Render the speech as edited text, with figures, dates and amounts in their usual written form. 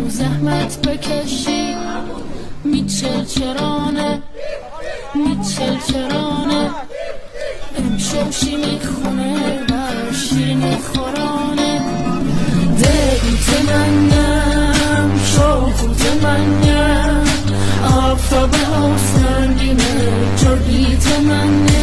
زحمت بکشی میچل چرانه امشوشی میخونه بر شیرینی خورانه دیت منم شوخوت منم آفتاب سنگینه جوگیت منه